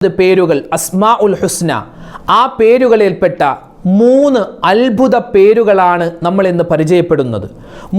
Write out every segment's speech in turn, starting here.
പേരുകൾ അസ്മാഉൽ ഹുസ്ന, ആ പേരുകളിൽപ്പെട്ട 3 അത്ഭുത പേരുകളാണ് നമ്മൾ ഇന്ന് പരിചയപ്പെടുന്നത്.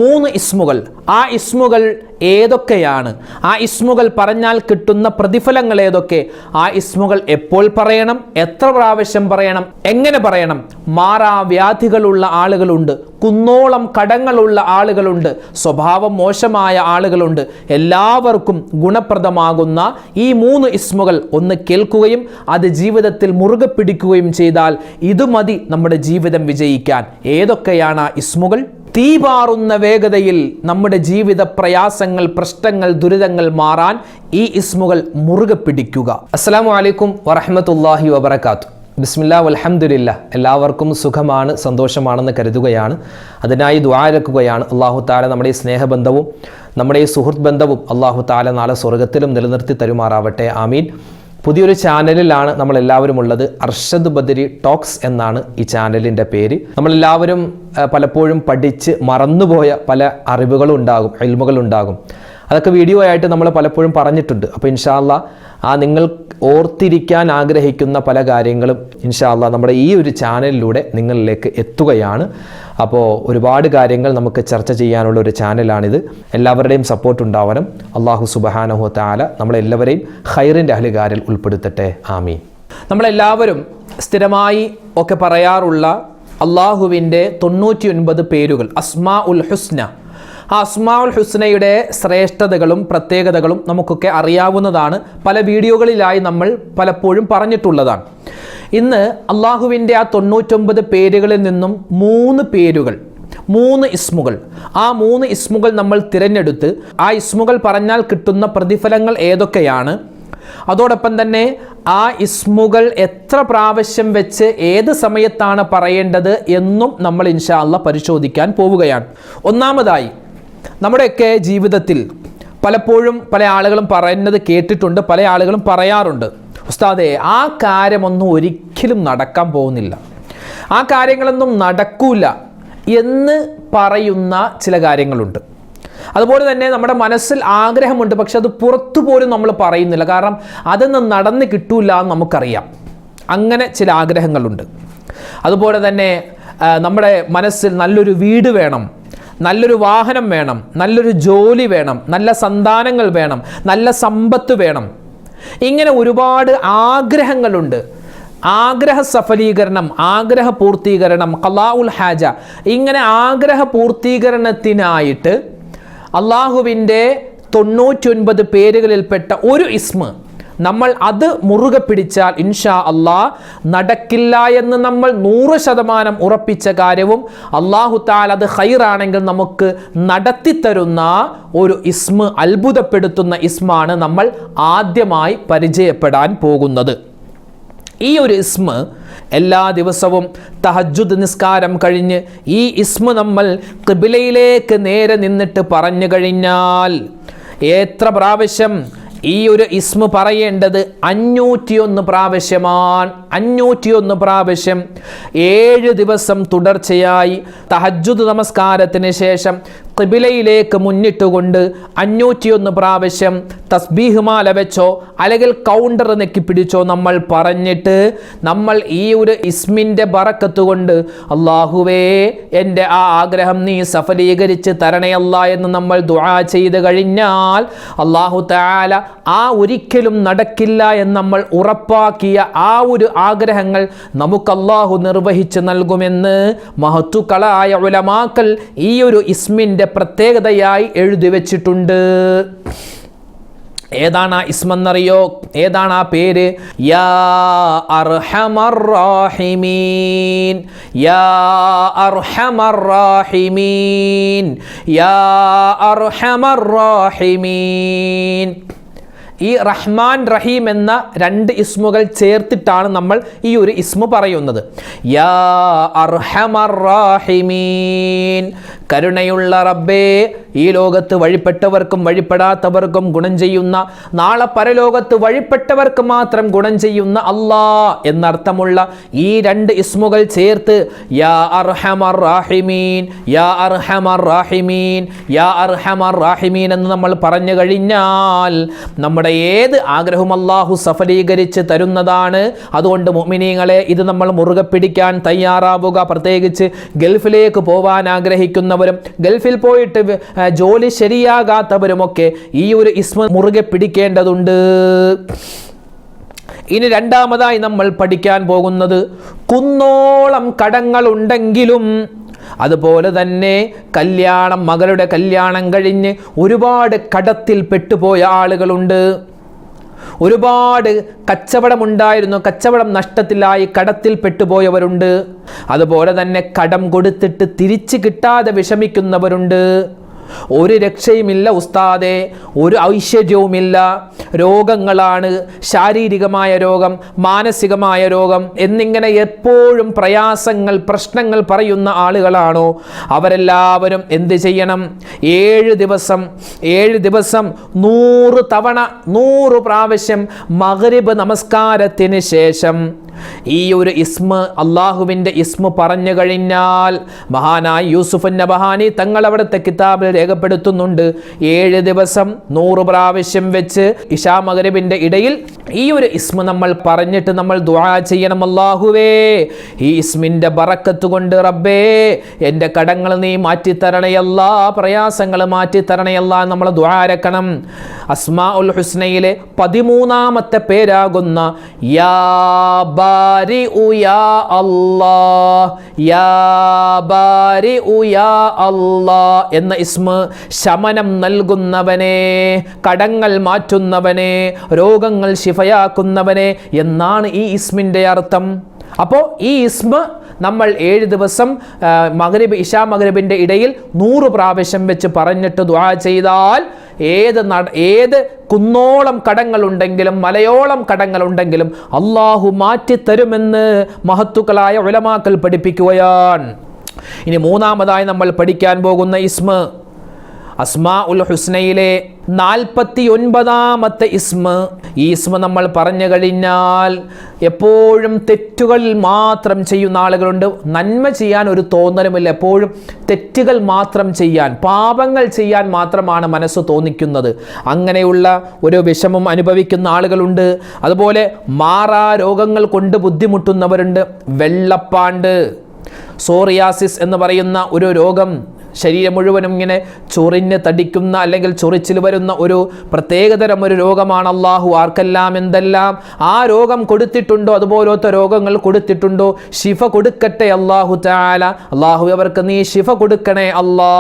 3 ഇസ്മുകൾ. ആ ഇസ്മുകൾ ഏതൊക്കെയാണ്? ആ ഇസ്മുകൾ പറഞ്ഞാൽ കിട്ടുന്ന പ്രതിഫലങ്ങൾ ഏതൊക്കെ? ആ ഇസ്മുകൾ എപ്പോൾ പറയണം, എത്ര പ്രാവശ്യം പറയണം, എങ്ങനെ പറയണം? മാറാവ്യാധികളുള്ള ആളുകളുണ്ട്, കുന്നോളം കടങ്ങളുള്ള ആളുകളുണ്ട്, സ്വഭാവം മോശമായ ആളുകളുണ്ട്. എല്ലാവർക്കും ഗുണപ്രദമാകുന്ന ഈ 3 ഇസ്മുകൾ ഒന്ന് കേൾക്കുകയും അത് ജീവിതത്തിൽ മുറുകെ പിടിക്കുകയും ചെയ്താൽ ഇത് മതി നമ്മുടെ ജീവിതം വിജയിക്കാൻ. ഏതൊക്കെയാണ് ആ ഇസ്മുകൾ? തീപാറുന്ന വേഗതയിൽ നമ്മുടെ ജീവിത പ്രയാസങ്ങൾ, പ്രശ്നങ്ങൾ, ദുരിതങ്ങൾ മാറാൻ ഈ ഇസ്മുകൾ മുറുകെ പിടിക്കുക. അസ്സലാമു അലൈക്കും വറഹ്മത്തുള്ളാഹി വബറകാതുഹു. ബിസ്മില്ലാഹി വൽഹംദുലില്ലാ. എല്ലാവർക്കും സുഖമാണ്, സന്തോഷമാണെന്ന് കരുതുകയാണ്. അതിനായി ദുആ ഇറക്കുകയാണ്. അല്ലാഹു തആല നമ്മുടെ ഈ സ്നേഹബന്ധവും നമ്മുടെ ഈ സുഹൃത്ത് ബന്ധവും അല്ലാഹു തആല നാളെ സ്വർഗ്ഗത്തിലും നിലനിർത്തി തരുമാറാവട്ടെ. ആമീൻ. പുതിയൊരു ചാനലിലാണ് നമ്മളെല്ലാവരും ഉള്ളത്. അർഷദ് ബദരി ടോക്സ് എന്നാണ് ഈ ചാനലിൻ്റെ പേര്. നമ്മളെല്ലാവരും പലപ്പോഴും പഠിച്ച് മറന്നുപോയ പല അറിവുകളുണ്ടാകും, ഇൽമുകളുണ്ടാകും. അതൊക്കെ വീഡിയോ ആയിട്ട് നമ്മൾ പലപ്പോഴും പറഞ്ഞിട്ടുണ്ട്. അപ്പോൾ ഇൻഷാ അല്ലാഹ് ആ നിങ്ങൾ ഓർത്തിരിക്കാൻ ആഗ്രഹിക്കുന്ന പല കാര്യങ്ങളും ഇൻഷാ അല്ലാഹ് നമ്മുടെ ഈ ഒരു ചാനലിലൂടെ നിങ്ങളിലേക്ക് എത്തുകയാണ്. അപ്പോൾ ഒരുപാട് കാര്യങ്ങൾ നമുക്ക് ചർച്ച ചെയ്യാനുള്ള ഒരു ചാനലാണിത്. എല്ലാവരുടെയും സപ്പോർട്ട് ഉണ്ടാവണം. അല്ലാഹു സുബ്ഹാനഹു വ തആല നമ്മളെല്ലാവരെയും ഖൈറിൻ്റെ അഹ്ലുകാരിൽ ഉൾപ്പെടുത്തട്ടെ. ആമീൻ. നമ്മളെല്ലാവരും സ്ഥിരമായി ഒക്കെ പറയാറുള്ള അള്ളാഹുവിൻ്റെ 99 പേരുകൾ അസ്മാഉൽ ഹുസ്ന. ആ അസ്മാഉൽ ഹുസ്നയുടെ ശ്രേഷ്ഠതകളും പ്രത്യേകതകളും നമുക്കൊക്കെ അറിയാവുന്നതാണ്. പല വീഡിയോകളിലായി നമ്മൾ പലപ്പോഴും പറഞ്ഞിട്ടുള്ളതാണ്. ഇന്ന് അള്ളാഹുവിൻ്റെ ആ 99 പേരുകളിൽ നിന്നും 3 പേരുകൾ, 3 ഇസ്മുകൾ, ആ 3 ഇസ്മുകൾ നമ്മൾ തിരഞ്ഞെടുത്ത് ആ ഇസ്മുകൾ പറഞ്ഞാൽ കിട്ടുന്ന പ്രതിഫലങ്ങൾ ഏതൊക്കെയാണ്, അതോടൊപ്പം തന്നെ ആ ഇസ്മുകൾ എത്ര പ്രാവശ്യം വെച്ച് ഏത് സമയത്താണ് പറയേണ്ടത് എന്നും നമ്മൾ ഇൻഷാ അല്ലാഹ് പരിശോധിക്കാൻ പോവുകയാണ്. ഒന്നാമതായി, നമ്മുടെയൊക്കെ ജീവിതത്തിൽ പലപ്പോഴും പല ആളുകളും പറയുന്നത് കേട്ടിട്ടുണ്ട്, പല ആളുകളും പറയാറുണ്ട്, ഉസ്താദേ ആ കാര്യമൊന്നും ഒരിക്കലും നടക്കാൻ പോകുന്നില്ല, ആ കാര്യങ്ങളൊന്നും നടക്കൂല എന്ന് പറയുന്ന ചില കാര്യങ്ങളുണ്ട്. അതുപോലെ തന്നെ നമ്മുടെ മനസ്സിൽ ആഗ്രഹമുണ്ട്, പക്ഷെ അത് പുറത്തു പോലും നമ്മൾ പറയുന്നില്ല. കാരണം അതൊന്നും നടന്ന് കിട്ടൂല എന്ന് നമുക്കറിയാം. അങ്ങനെ ചില ആഗ്രഹങ്ങളുണ്ട്. അതുപോലെ തന്നെ നമ്മുടെ മനസ്സിൽ നല്ലൊരു വീട് വേണം, നല്ലൊരു വാഹനം വേണം, നല്ലൊരു ജോലി വേണം, നല്ല സന്താനങ്ങൾ വേണം, നല്ല സമ്പത്ത് വേണം. ഇങ്ങനെ ഒരുപാട് ആഗ്രഹങ്ങളുണ്ട്. ആഗ്രഹ സഫലീകരണം, ആഗ്രഹ പൂർത്തീകരണം, ഖളാഉൽ ഹാജ, ഇങ്ങനെ ആഗ്രഹ പൂർത്തീകരണത്തിനായിട്ട് അള്ളാഹുവിൻ്റെ 99 പേരുകളിൽപ്പെട്ട ഒരു ഇസ്മ നമ്മൾ അത് മുറുകെ പിടിച്ചാൽ ഇൻഷാ അല്ലാഹ് നടക്കില്ല എന്ന് നമ്മൾ 100% ഉറപ്പിച്ച കാര്യവും അല്ലാഹു തആല അത് ഖൈറാണെങ്കിൽ നമുക്ക് നടത്തിത്തരുന്ന ഒരു ഇസ്മ, അത്ഭുതപ്പെടുത്തുന്ന ഇസ്മാണ് നമ്മൾ ആദ്യമായി പരിചയപ്പെടാൻ പോകുന്നത്. ഈ ഒരു ഇസ്മ എല്ലാ ദിവസവും തഹജ്ജുദ് നിസ്കാരം കഴിഞ്ഞ് ഈ ഇസ്മ നമ്മൾ ഖിബ്ലയിലേക്ക് നേരെ നിന്നിട്ട് പറഞ്ഞു കഴിഞ്ഞാൽ എത്ര പ്രാവശ്യം ഈ ഒരു ഇസ്മ പറയേണ്ടത്? 501 പ്രാവശ്യമാണ്. 501 പ്രാവശ്യം 7 ദിവസം തുടർച്ചയായി തഹജ്ജുദ് നമസ്കാരത്തിന് ശേഷം ഖിബ്ലയിലേക്ക് മുന്നിട്ടുകൊണ്ട് 501 പ്രാവശ്യം തസ്ബീഹ് മാല വെച്ചോ അല്ലെങ്കിൽ കൗണ്ടർ നെക്കി പിടിച്ചോ നമ്മൾ പറഞ്ഞിട്ട് നമ്മൾ ഈ ഒരു ഇസ്മിൻ്റെ ബറക്കത്ത് കൊണ്ട് അല്ലാഹുവേ എൻ്റെ ആ ആഗ്രഹം നീ സഫലീകരിച്ച് തരണേ അല്ലാ എന്ന് നമ്മൾ ദുആ ചെയ്ത് കഴിഞ്ഞാൽ അല്ലാഹു തആല ആ ഒരിക്കലും നടക്കില്ല എന്ന് നമ്മൾ ഉറപ്പാക്കിയ ആ ഒരു ആഗ്രഹങ്ങൾ നമുക്ക് അല്ലാഹു നിർവഹിച്ച് നൽകുമെന്ന് മഹത്തുക്കളായ ഉലമാക്കൾ ഈ ഒരു ഇസ്മിൻ്റെ പ്രത്യേകതയായി എഴുതി വെച്ചിട്ടുണ്ട്. ഏതാണ് ആ ഇസ്മെന്നറിയോ? ഏതാണ് ആ പേര്? യാ അർഹമർ റാഹിമീൻ, യാ അർഹമർ റാഹിമീൻ, യാ അർഹമർ റാഹിമീൻ. ഈ റഹ്മാൻ റഹീം എന്ന 2 ഇസ്മുകൾ ചേർത്തിട്ടാണ് നമ്മൾ ഈ ഒരു ഇസ്മു പറയുന്നത്. യാ അർഹമർ റാഹിമീൻ, കരുണയുള്ള റബ്ബേ, ഈ ലോകത്ത് വഴിപ്പെട്ടവർക്കും വഴിപ്പെടാത്തവർക്കും ഗുണം ചെയ്യുന്ന, നാളെ പരലോകത്ത് വഴിപ്പെട്ടവർക്ക് മാത്രം ഗുണം ചെയ്യുന്ന അല്ലാ എന്നർത്ഥമുള്ള ഈ രണ്ട് ഇസ്മുകൾ ചേർത്ത് യാ അർഹമർ റാഹിമീൻ, യാ അർഹമർ റാഹിമീൻ, യാ അർഹമർ റാഹിമീൻ എന്ന് നമ്മൾ പറഞ്ഞു കഴിഞ്ഞാൽ നമ്മുടെ ഏത് ആഗ്രഹവും അല്ലാഹു സഫലീകരിച്ച് തരുന്നതാണ്. അതുകൊണ്ട് മുഅ്മിനീങ്ങളെ, ഇത് നമ്മൾ മുറുകെ പിടിക്കാൻ തയ്യാറാവുക. പ്രത്യേകിച്ച് ഗൾഫിലേക്ക് പോവാൻ ആഗ്രഹിക്കുന്നവരും ഗൾഫിൽ പോയിട്ട് ജോലി ശരിയാകാത്തവരുമൊക്കെ ഈ ഒരു ഇസ്മ മുറുകെ പിടിക്കേണ്ടതുണ്ട്. ഇനി രണ്ടാമതായി നമ്മൾ പഠിക്കാൻ പോകുന്നത്, കുന്നോളം കടങ്ങളുണ്ടെങ്കിലും അതുപോലെ തന്നെ മകളുടെ കല്യാണം കഴിഞ്ഞ് ഒരുപാട് കടത്തിൽ പെട്ടുപോയ ആളുകളുണ്ട്. ഒരുപാട് കച്ചവടമുണ്ടായിരുന്നു, കച്ചവടം നഷ്ടത്തിലായി കടത്തിൽ പെട്ടുപോയവരുണ്ട്. അതുപോലെ തന്നെ കടം കൊടുത്തിട്ട് തിരിച്ചു കിട്ടാതെ വിഷമിക്കുന്നവരുണ്ട്. ഒരു രക്ഷയുമില്ല ഉസ്താദേ, ഒരു ഐശ്വര്യവുമില്ല, രോഗങ്ങളാണ്, ശാരീരികമായ രോഗം, മാനസികമായ രോഗം എന്നിങ്ങനെ എപ്പോഴും പ്രയാസങ്ങൾ, പ്രശ്നങ്ങൾ പറയുന്ന ആളുകളാണോ? അവരെല്ലാവരും എന്ത് ചെയ്യണം? 7 ദിവസം 100 തവണ 100 പ്രാവശ്യം മഗ്രിബ് നമസ്കാരത്തിന് ശേഷം ഈ ഒരു ഇസ്മ, അള്ളാഹുവിൻ്റെ ഇസ്മ പറഞ്ഞു കഴിഞ്ഞാൽ, മഹാനായ യൂസുഫ് നബഹാനി തങ്ങൾ അവിടുത്തെ കിതാബിൽ രേഖപ്പെടുത്തുന്നുണ്ട്, 7 ദിവസം 100 പ്രാവശ്യം വെച്ച് ഇശാ മഗ്രിബിന്റെ ഇടയിൽ ഈ ഒരു ഇസ്മ നമ്മൾ പറഞ്ഞിട്ട് നമ്മൾ ദുആ ചെയ്യണം. അല്ലാഹുവേ, ഈ ഇസ്മിന്റെ ബറക്കത്ത് കൊണ്ട് റബ്ബേ എൻ്റെ കടങ്ങൾ നീ മാറ്റിത്തരണയല്ല, പ്രയാസങ്ങൾ മാറ്റിത്തരണയല്ല നമ്മൾ ദുആ അരക്കണം. അസ്മാഉൽ ഹുസ്നയിലെ 13ാമത്തെ പേരാകുന്ന യാ ബാരിഉ യാ അല്ലാഹ്, യാ ബാരിഉ യാ അല്ലാഹ് എന്ന ഇസ്മ, ശമനം നൽകുന്നവനെ, കടങ്ങൾ മാറ്റുന്നവനെ, രോഗങ്ങൾ ശിഫയാക്കുന്നവനെ എന്നാണ് ഈ ഇസ്മിൻ്റെ അർത്ഥം. അപ്പോൾ ഈ ഇസ്മ നമ്മൾ 7 ദിവസം ഇശാ മഗ്രിബിൻ്റെ ഇടയിൽ 100 പ്രാവശ്യം വെച്ച് പറഞ്ഞിട്ട് ദുആ ചെയ്താൽ ഏത് കുന്നോളം കടങ്ങളുണ്ടെങ്കിലും മലയോളം കടങ്ങളുണ്ടെങ്കിലും അള്ളാഹു മാറ്റിത്തരുമെന്ന് മഹത്തുക്കളായ ഉലമാക്കൾ പഠിപ്പിക്കുകയാണ്. ഇനി മൂന്നാമതായി നമ്മൾ പഠിക്കാൻ പോകുന്ന ഇസ്മ, അസ്മാഉൽ ഹുസ്നയിലെ 49ാമത്തെ ഇസ്മ. ഈ ഇസ്മ നമ്മൾ പറഞ്ഞു കഴിഞ്ഞാൽ എപ്പോഴും തെറ്റുകൾ മാത്രം ചെയ്യുന്ന ആളുകളുണ്ട്. നന്മ ചെയ്യാൻ ഒരു തോന്നലുമില്ല, എപ്പോഴും തെറ്റുകൾ മാത്രം ചെയ്യാൻ, പാപങ്ങൾ ചെയ്യാൻ മാത്രമാണ് മനസ്സ് തോന്നിക്കുന്നത്. അങ്ങനെയുള്ള ഒരു വിഷമം അനുഭവിക്കുന്ന ആളുകളുണ്ട്. അതുപോലെ മാറാ രോഗങ്ങൾ കൊണ്ട് ബുദ്ധിമുട്ടുന്നവരുണ്ട്. വെള്ളപ്പാണ്ട്, സോറിയാസിസ് എന്ന് പറയുന്ന ഒരു രോഗം, ശരീരം മുഴുവനും ഇങ്ങനെ ചൊറിഞ്ഞ് തടിക്കുന്ന അല്ലെങ്കിൽ ചൊറിച്ചിൽ വരുന്ന ഒരു പ്രത്യേകതരം ഒരു രോഗമാണ്. അള്ളാഹു ആർക്കെല്ലാം എന്തെല്ലാം ആ രോഗം കൊടുത്തിട്ടുണ്ടോ, അതുപോലത്തെ രോഗങ്ങൾ കൊടുത്തിട്ടുണ്ടോ, ശിഫ കൊടുക്കട്ടെ അള്ളാഹു തആല. അള്ളാഹു അവർക്ക് നീ ശിഫ കൊടുക്കണേ അല്ലാ,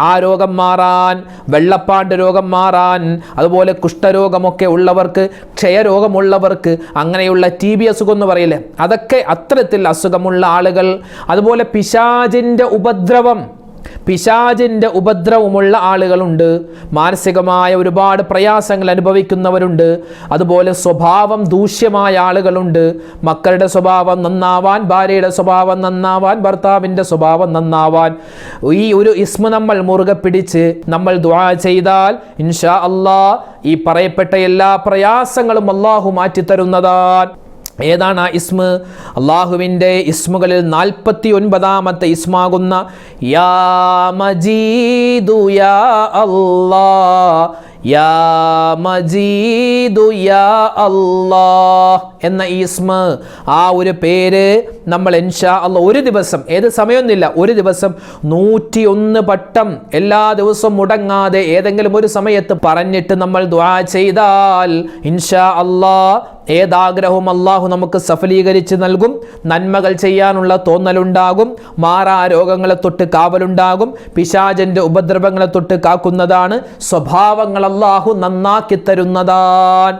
ആ രോഗം മാറാൻ, വെള്ളപ്പാണ്ട് രോഗം മാറാൻ, അതുപോലെ കുഷ്ഠരോഗമൊക്കെ ഉള്ളവർക്ക്, ക്ഷയരോഗമുള്ളവർക്ക്, അങ്ങനെയുള്ള TB അസുഖം എന്ന് പറയില്ലേ, അതൊക്കെ അത്തരത്തിൽ അസുഖമുള്ള ആളുകൾ, അതുപോലെ പിശാചിൻ്റെ ഉപദ്രവമുള്ള ആളുകളുണ്ട്. മാനസികമായ ഒരുപാട് പ്രയാസങ്ങൾ അനുഭവിക്കുന്നവരുണ്ട്. അതുപോലെ സ്വഭാവം ദൂഷ്യമായ ആളുകളുണ്ട്. മക്കളുടെ സ്വഭാവം നന്നാവാൻ, ഭാര്യയുടെ സ്വഭാവം നന്നാവാൻ, ഭർത്താവിൻ്റെ സ്വഭാവം നന്നാവാൻ ഈ ഒരു ഇസ്മ നമ്മൾ മുറുകെ പിടിച്ച് നമ്മൾ ദുആ ചെയ്താൽ ഇൻഷാ അല്ലാഹ് ഈ പറയപ്പെട്ട എല്ലാ പ്രയാസങ്ങളും അല്ലാഹു മാറ്റിത്തരുന്നതാണ്. ഏതാണ് ആ ഇസ്മ? അള്ളാഹുവിൻ്റെ ഇസ്മുകളിൽ 49ാമത്തെ ഇസ്മാകുന്ന യാ മജീദു യാ അല്ലാഹ്, യാ മജീദു യാ അല്ലാഹ് എന്ന ഈ ഇസ്മ, ആ ഒരു പേര് നമ്മൾ ഇൻഷാ അല്ലാഹ് ഒരു ദിവസം, ഏത് സമയമൊന്നുമില്ല, ഒരു ദിവസം 101 വട്ടം എല്ലാ ദിവസവും മുടങ്ങാതെ ഏതെങ്കിലും ഒരു സമയത്ത് പറഞ്ഞിട്ട് നമ്മൾ ദുആ ചെയ്താൽ ഇൻഷാ അല്ലാഹ് ഏതാഗ്രഹവും അള്ളാഹു നമുക്ക് സഫലീകരിച്ച് നൽകും. നന്മകൾ ചെയ്യാനുള്ള തോന്നലുണ്ടാകും, മാറാ രോഗങ്ങളെ തൊട്ട് കാവലുണ്ടാകും, പിശാചിൻ്റെ ഉപദ്രവങ്ങളെ തൊട്ട് കാക്കുന്നതാണ്, സ്വഭാവങ്ങൾ അള്ളാഹു നന്നാക്കി തരുന്നതാണ്.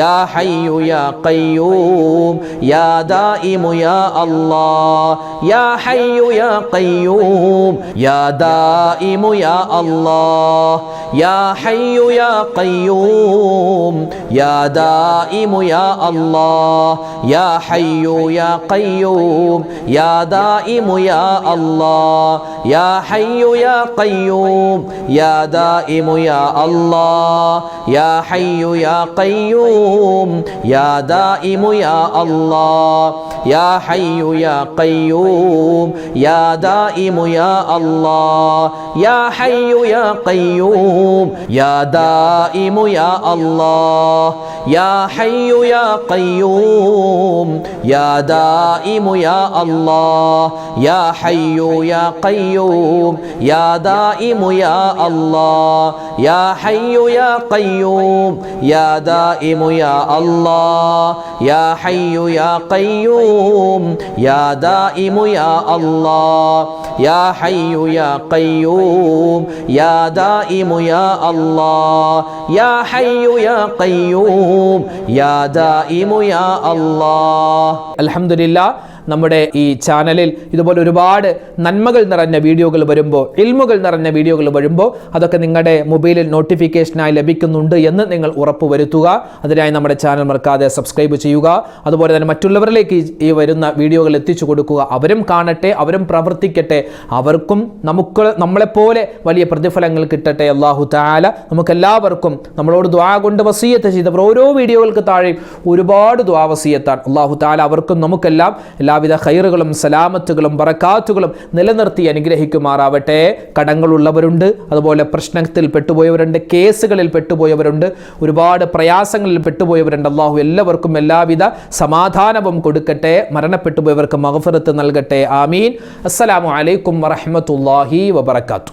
യാ ഹയ്യു യാ ഖയ്യൂം യാ ദായിമു യാ അല്ലാഹ് യാ ഹയ്യു യാ ഖയ്യൂം യാ ദായിമു യാ അല്ലാഹ് യാ ഹയ്യു യാ ഖയ്യൂം യാ ദായിമു യാ അല്ലാഹ് യാ ഹയ്യു യാ ഖയ്യൂം യാ ദായിമു യാ അല്ലാഹ് യാ ഹയ്യു യാ ഖയ്യൂം യാ ദായിമു യാ അല്ലാഹ് യാ ഹയ്യു യാ ഖയ്യൂം യാ ദായിമു യാ അല്ലാഹ് യാ ഹയ്യു യാ ഖയ്യൂം യാ ദായിമു യാ അല്ലാഹ് യാ ഹയ്യു യാ ഖയ്യൂം യാ ദായിമു യാ അല്ലാഹ് യാ ഹയ്യു യാ ഖയ്യൂം യാ ദായിമു യാ അല്ലാഹ് യാ ഹയ്യു യാ ഖയ്യൂം യാ ദായിമു യാ അല്ലാഹ് യാ ഹയ്യു യാ ഖയ്യൂം യാ ദായിമു യാ അല്ലാഹ് യാ ഹയ്യു യാ ഖയ്യൂം യാ ദായിമു യാ അല്ലാഹ് യാ ഹയ്യു യാ ഖയ്യൂം യാ ദായിമു യാ അല്ലാഹ് യാ ഹയ്യു യാ ഖയ്യൂം യാ ദായിമു യാ അല്ലാഹ്. അൽഹംദുലില്ലാഹ്, നമ്മുടെ ഈ ചാനലിൽ ഇതുപോലെ ഒരുപാട് നന്മകൾ നിറഞ്ഞ വീഡിയോകൾ വരുമ്പോൾ, ഇൽമുകൾ നിറഞ്ഞ വീഡിയോകൾ വരുമ്പോൾ അതൊക്കെ നിങ്ങളുടെ മൊബൈലിൽ നോട്ടിഫിക്കേഷനായി ലഭിക്കുന്നുണ്ട് എന്ന് നിങ്ങൾ ഉറപ്പുവരുത്തുക. അതിനായി നമ്മുടെ ചാനൽ മറക്കാതെ സബ്സ്ക്രൈബ് ചെയ്യുക. അതുപോലെ തന്നെ മറ്റുള്ളവരിലേക്ക് ഈ വരുന്ന വീഡിയോകൾ എത്തിച്ചു കൊടുക്കുക. അവരും കാണട്ടെ, അവരും പ്രവർത്തിക്കട്ടെ, അവർക്കും നമ്മളെപ്പോലെ വലിയ പ്രതിഫലങ്ങൾ കിട്ടട്ടെ. അല്ലാഹു തആല നമുക്കെല്ലാവർക്കും നമ്മളോട് ദുആ കൊണ്ട് വസിയത്ത് ചെയ്തവർ ഓരോ വീഡിയോകൾക്ക് താഴെ ഒരുപാട് ദുആ വസിയത്താണ്. അല്ലാഹു തആല അവർക്കും നമുക്കെല്ലാം എല്ലാവിധ ഖൈറുകളും സലാമത്തുകളും ബറകാത്തുകളും നിലനിർത്തി അനുഗ്രഹിക്കുമാറാവട്ടെ. കടങ്ങളുള്ളവരുണ്ട്, അതുപോലെ പ്രശ്നത്തിൽ പെട്ടുപോയവരുണ്ട്, കേസുകളിൽ പെട്ടുപോയവരുണ്ട്, ഒരുപാട് പ്രയാസങ്ങളിൽ പെട്ടുപോയവരുണ്ട്. അല്ലാഹു എല്ലാവർക്കും എല്ലാവിധ സമാധാനവും കൊടുക്കട്ടെ. മരണപ്പെട്ടുപോയവർക്ക് മഗ്ഫിറത്ത് നൽകട്ടെ. ആമീൻ. അസ്സലാമു അലൈക്കും വറഹ്മത്തുള്ളാഹി വബറകാതുഹു.